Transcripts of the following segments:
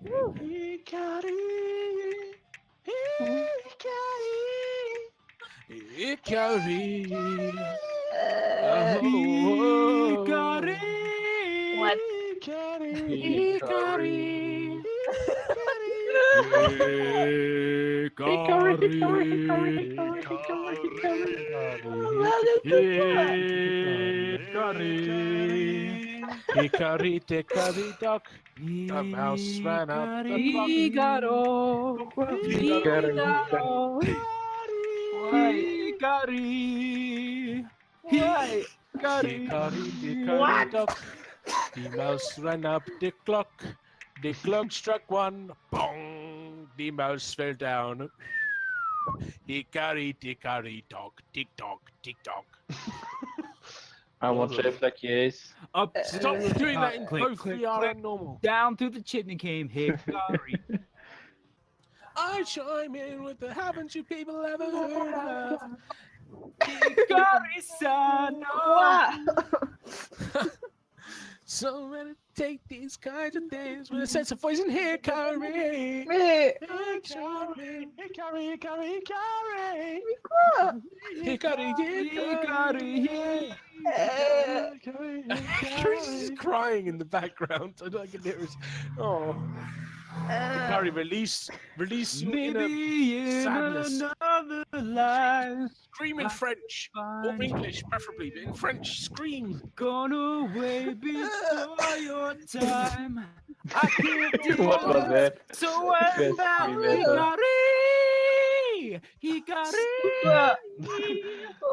Hikari, Hikari, Hikari. What? Hikari, Hikari, Hikari, duck. The mouse ran up the clock. Figaro. Figaro. Hikari. Hikari, Hikari, duck. The mouse ran up the clock. The clock struck one. Bong! The mouse fell down. Hikari, Hikari, dog. Tick tock, tick tock. I want shape like yes. Up, Stop doing that in click, both click, VR click. and normal. Down through the chimney came Hikari. I chime in with the haven't you people ever heard of? Hikari-san. What? So many take these kinds of things with a sense of voice in Hikari. Me. Hikari, Hikari, Hikari, Hikari. What? Hikari, Hikari. Hikari's just crying in the background. I can hear his. Oh. Hikari, release your Maybe inner in sadness. another life, Scream in French or English, preferably, but in French, scream. gone away before your time. I can't do What was that? So what Yes, about remember. Hikari?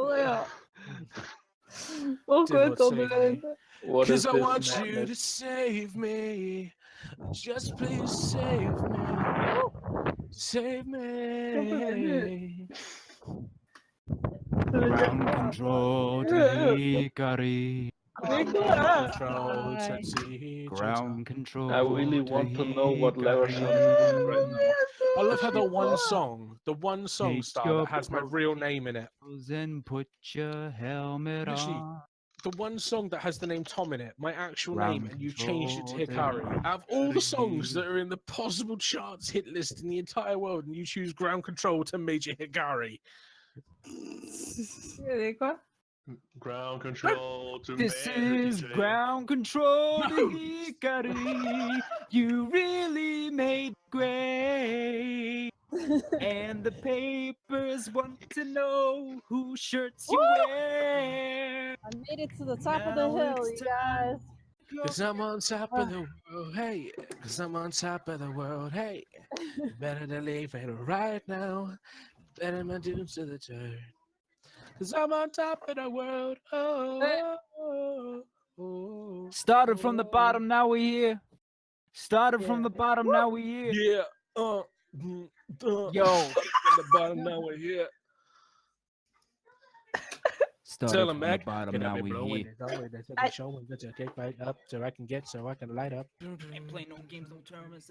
Olha. Did Pouco not eu tô save vendo. What is Because I this want you to madness? save me. Just please save me. Save me. Ground control to Hikari. Control to see. Ground control. I really want to know what level Hikari. sounds right now. I love how the one song Take star your that has my real name in it. and put your helmet Literally, on. The one song that has the name Tom in it, my actual Ground name, and you've changed it to control Hikari. Out of all the songs that are in the possible charts hit list in the entire world, and you choose Ground Control to Major Hikari. Ele qual? Ground control to This man, is DJ. ground control to No. Hikari. You really made great. And the papers want to know whose shirts you wear. I made it to the top of the Now hill, it's you guys. Cause I'm on top of the world, hey. Cause I'm on top of the world, hey. Better to leave it right now. Better my dues to the turn. Cause I'm on top of the world, oh. Started from the bottom, now we're here. Started from the bottom, now we're here. Yeah, Yo. From the bottom, now we're here. Started Tell from him, the Mac. bottom, Get now up and we're blow here. it. That's a show and get your cake right up so I can light up. Ain't playing no games, no tournaments.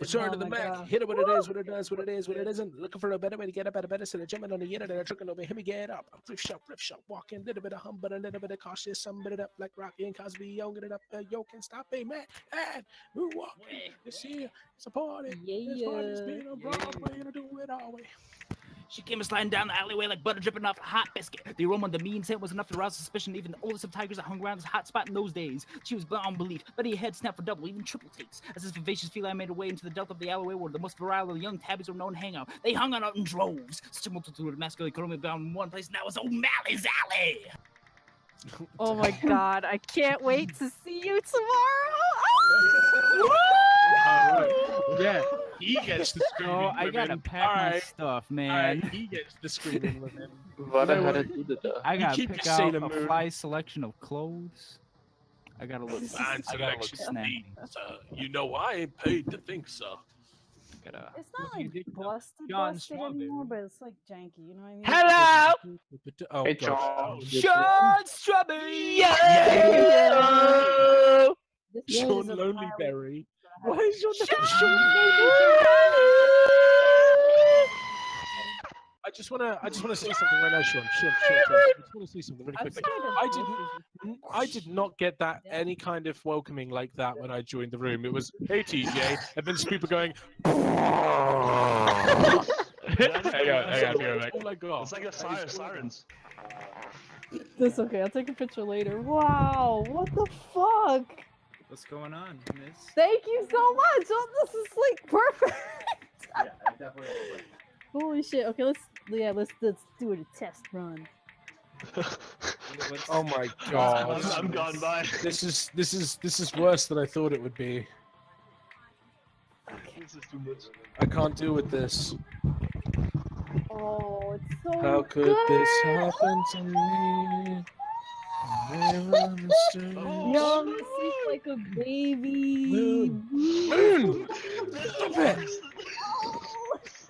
Return Oh to the my Mac. God. Hit it what it is, what it does, what it is, what it isn't. Looking for a better way to get up at a better set of jumping on the internet and tricking over. Hear me get up. Riff shot, walking. A little bit of hum, but a little bit of cautious. Some bit it up like Rocky and Cosby. Yo, get it up. Yo, can stop me, man. And we walking. This here, it's a party. This party's being on Broadway. Gonna do it all way. She came sliding down the alleyway like butter dripping off a hot biscuit. The aroma of the mean scent was enough to rouse suspicion. Even the oldest of tigers that hung around this hot spot in those days. She was beyond belief, letting her head snap for double, even triple takes. As this vivacious feline made her way into the delta of the alleyway where the most virile of the young tabbies were known to hang out. They hung out in droves. Such a multitude of masculine economy bound in one place. Now it's O'Malley's Alley. Oh my god, I can't wait to see you tomorrow. Yeah, he gets the screaming. Oh, I gotta women. pack my Alright, stuff, man. he gets the screaming with him. What You I know had what? to do that. I gotta keep pick your out Sailor a Moon. fly selection of clothes. I gotta look. Fine I gotta look selection, snappy. You know I ain't paid to think so. Gotta. It's not You like did busted John anymore, Strawberry. but it's like janky, you know what I mean? Hello, Oh, Hey, gosh. John. Sean Strawberry. This Sean is a Lonelyberry. Why Why is your name Sean I just wanna say something right now, Sean. Sean. I just wanna say something really quickly. I did not get that any kind of welcoming like that when I joined the room. It was, hey TJ, and then just people going. Hang on, back. All I got. It's like a sirens. That's okay. I'll take a picture later. Wow, what the fuck? What's going on, miss? Thank you so much. Oh, this is like perfect. Yeah, it definitely will work. Holy shit. Okay, let's do a test run. Oh my god. I'm gone by. This is worse than I thought it would be. This is too much. I can't deal with this. Oh, it's so How could good. this happen to me? Yo, this is like a baby. Moon! Stop it!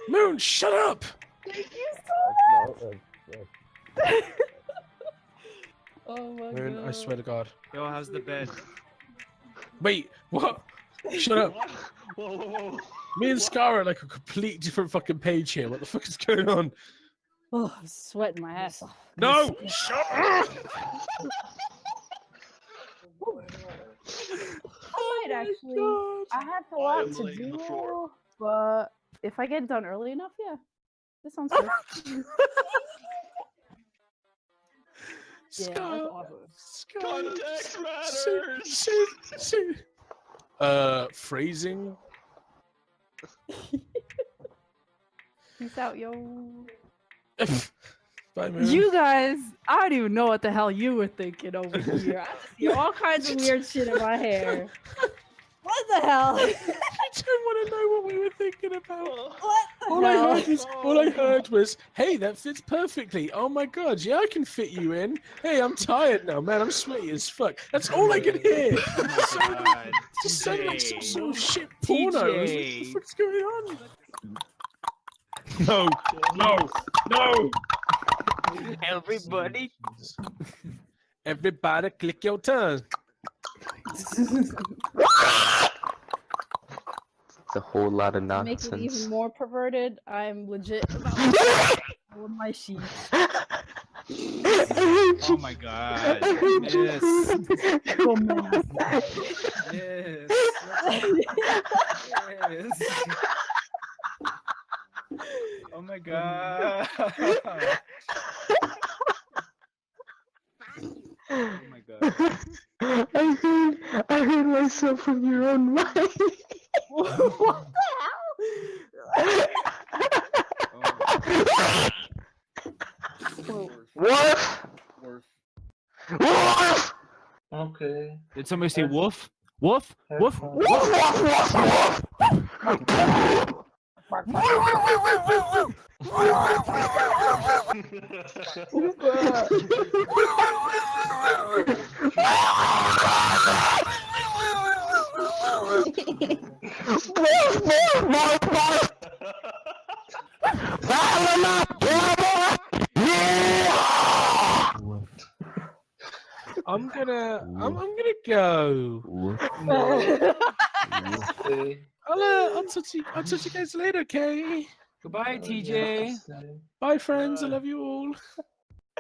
Moon, shut up! Thank you so much. Oh my Moon, god. I swear to God. Yo, how's the bed? Wait, what? Shut up. Whoa. Me and Scar are like a complete different fucking page here. What the fuck is going on? Oh, I'm sweating my ass off. No! Shut up! I might actually. I have a lot to laying on the do, floor. but if I get it done early enough, yeah, this sounds good. Yeah, that's Scar, awesome. Scar. Context matters. Phrasing. Peace out, yo. Bye, Moon. You guys, I don't even know what the hell you were thinking over here. I just see all kinds of weird shit in my hair. What the hell? I don't want to know what we were thinking about. What the hell? All I heard was, hey, that fits perfectly. Oh my god, yeah, I can fit you in. Hey, I'm tired now, man. I'm sweaty as fuck. That's all I could hear. God, Just sounded like some TJ. sort of shit porno. I was like, what the fuck's going on? No. Everybody click your tongue. It's a whole lot of To make it nonsense. even more perverted, I'm legit about all of my sheets. Oh my god. Yes. Yes. Yes. Oh my god. Oh my god. I heard myself from your own mind. What the hell? Woof! Woof! Okay. Did somebody say woof? Woof? Woof? Woof! Woof! I'm gonna go. Okay. I'll touch you guys later, okay? Goodbye, TJ. Bye, friends. I love you all.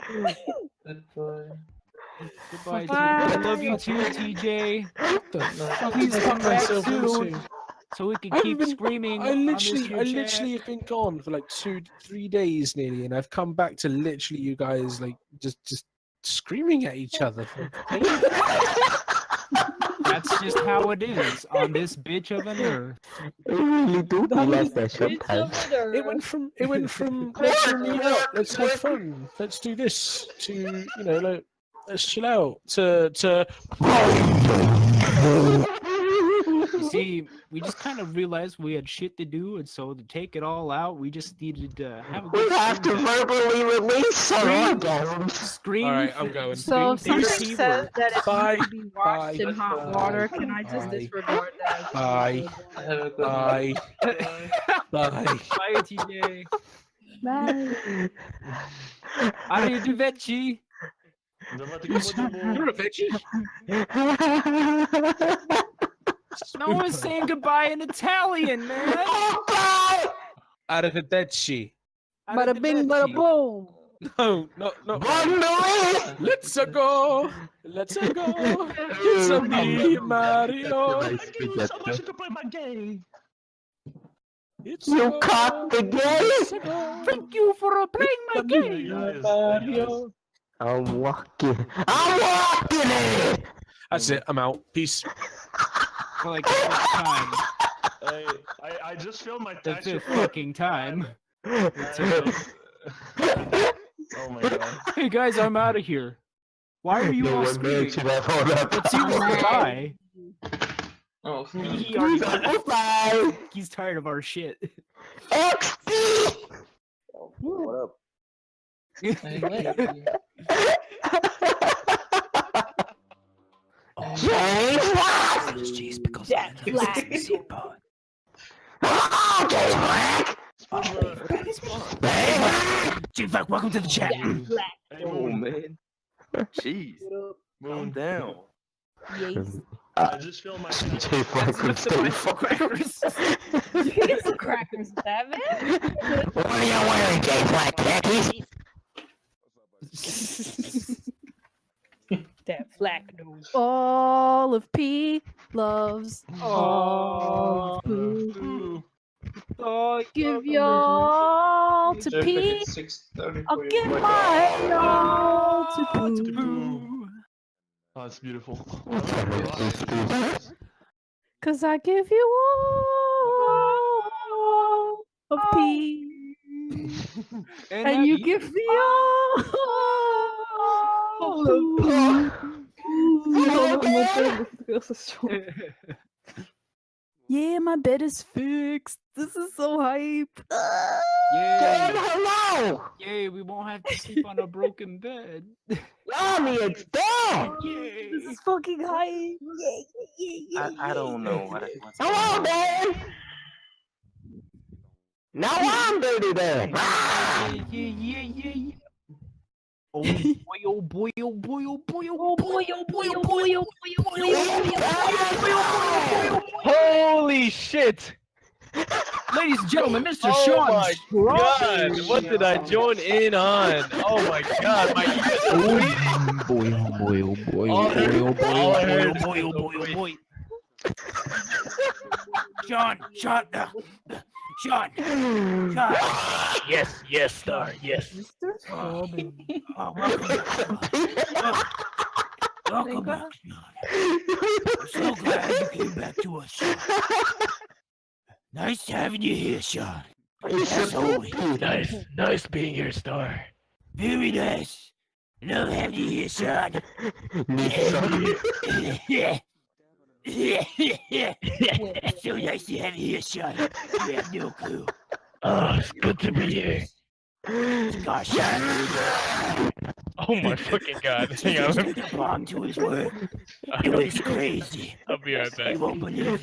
Goodbye. Goodbye, Bye. TJ. I love you too, TJ. What the fuck Please did I come get back myself soon. into? So we can I keep haven't been- screaming. I on literally this chat. have been gone for like 2-3 days nearly, and I've come back to literally you guys like just screaming at each other. That's just how it is on this bitch of an earth. We really do be like that sometimes. It went from let's all meet up, let's have fun, let's do this, to like let's chill out, to You see, we just kind of realized we had shit to do, and so to take it all out, we just needed to have a We good have to scream fest. verbally release our Scream. orgasms. Scream. All right, I'm going. So if Scream something keyword. says that it Bye. needs to be washed in Bye. hot water, can I just Bye. disregard that? Bye. Have a good Bye. night. Bye. Bye, TJ. Bye. Arrivederci. You're a veggie. No one's saying goodbye in Italian, man. Arrivederci. Bada bing, bada boom. No. Let's go. Let's go. It's a me, Mario. Thank you so much to play my game. It's You a caught the game? It's a go. Thank you for playing my game. Guys, Mario. I'm walking it! That's it. I'm out. Peace. For like the fifth time. I just filmed my The tax fifth report. fucking time. Oh my god. Hey guys, I'm out of here. Why are you all screaming? Let's see what's goodbye. Oh, He already Bye! He's tired of our shit. XD! what up? James Black! Jeez, because Jack Black. Oh, James Black! James Black, welcome to the chat. Black. Hey, Oh Moon. man. Jeez. Calm Moon. down. Yes. I just filmed my tax James Black from State Farm. Get some crackers, that man. What are you wearing, James Black? Khakis? That black nose. All of P loves all of Pooh. Give y'all to P. I'll give my all to Pooh. Oh, it's beautiful. Cause I give you all of P. And you give me all of Pooh. Yeah, my bed is fixed. This is so hype. Yay! Hello! Yay, we won't have to sleep on a broken bed. Mommy, it's dead! This is fucking hype. I don't know what's Hello, Dad! Now I'm dirty then! Yeah. Oh boy, oh boy, oh boy, oh boy, oh boy, oh boy, oh boy, oh boy. Holy shit! Ladies and gentlemen, Mr. Oh Sean my god! What did I join in on? Oh my god! My boy, oh boy, oh boy, all I heard- all I heard- boy. Sean. Yes, star, yes. Oh, welcome back, Sean. I'm so glad you came back to us, Sean. Nice having you here, Sean. As always. Nice being here, Star. Very nice. Love having you here, Sean. So nice to have you here, Sean. You have no clue. Oh, it's good to be here. Gosh, Sean. Oh my fucking god! Hang on. Took the bomb to his work. It was crazy. I'll be right back. You won't believe it.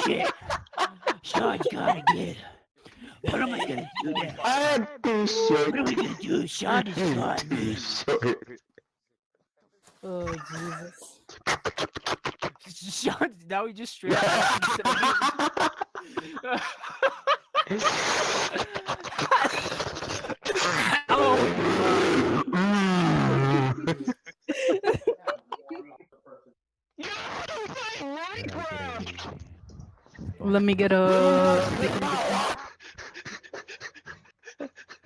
Shit. Sean's gotta get. What am I gonna do now? I do What shit. are we gonna do? Sean is gone, man. Oh, Jesus. Sean, now he just straight up.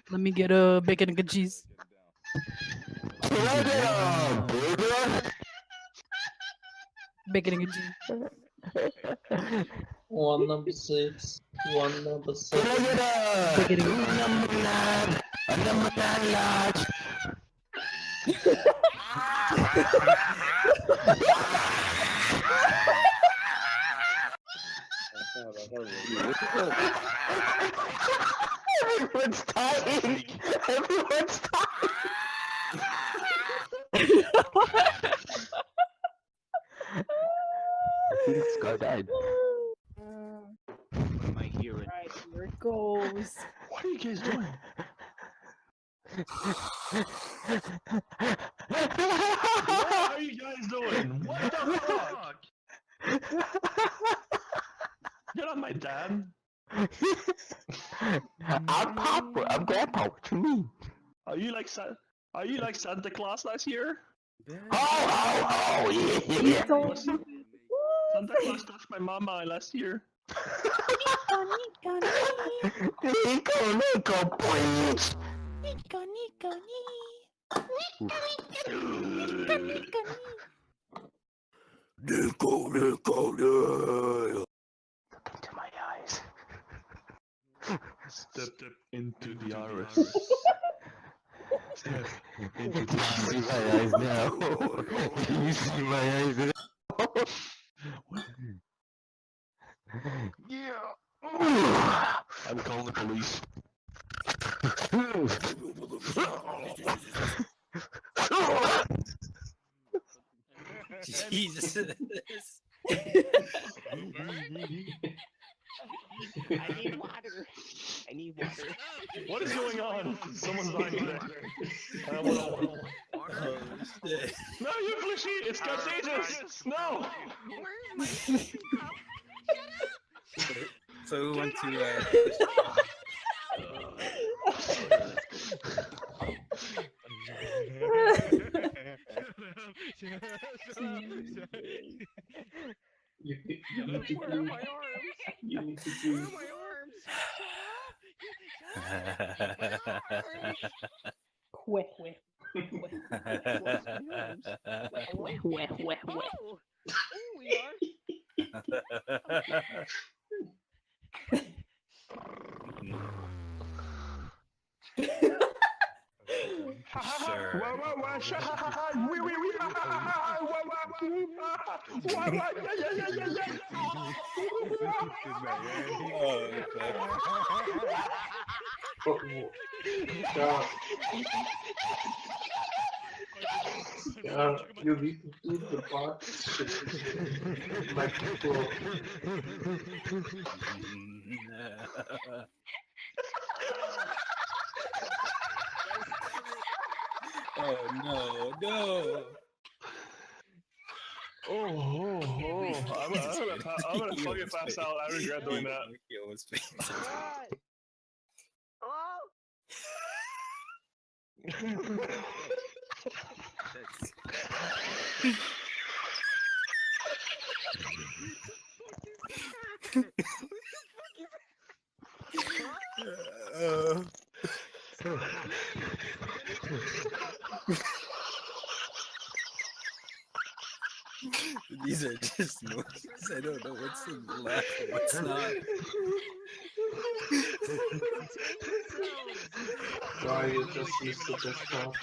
Let me get a bacon and cheese. Bacon and cheese. One number 6. One number 7. Bacon and Number 9 large. Everyone's dying. Everyone's dying. I think Scar died. What am I hearing? Right, here it goes. What are you guys doing? What are you guys doing? What the fuck? You're not my dad. I'm Papa. I'm Grandpa. What you mean? Are you like Santa Claus last year? Oh, yeah. Was Santa Claus touched my mama last year. Nico, please. Nico. Look into my eyes. Step into the iris. Step into the See iris. my eyes now. Can you see my eyes now? Yeah. I'm calling the police. Jesus. I need water. I need water. What is going on? Someone's dying today. No, you Flishy! It's contagious! No! So who went to You need to Where are do. my arms? You need to Where do. are my arms? Quick. Oh, we are. Sure. Yeah, you need to do the part like before. Oh no. I'm gonna fucking pass out. I regret doing that. These are just noises. I don't know what's laugh and what's not. Why you just used to just talk?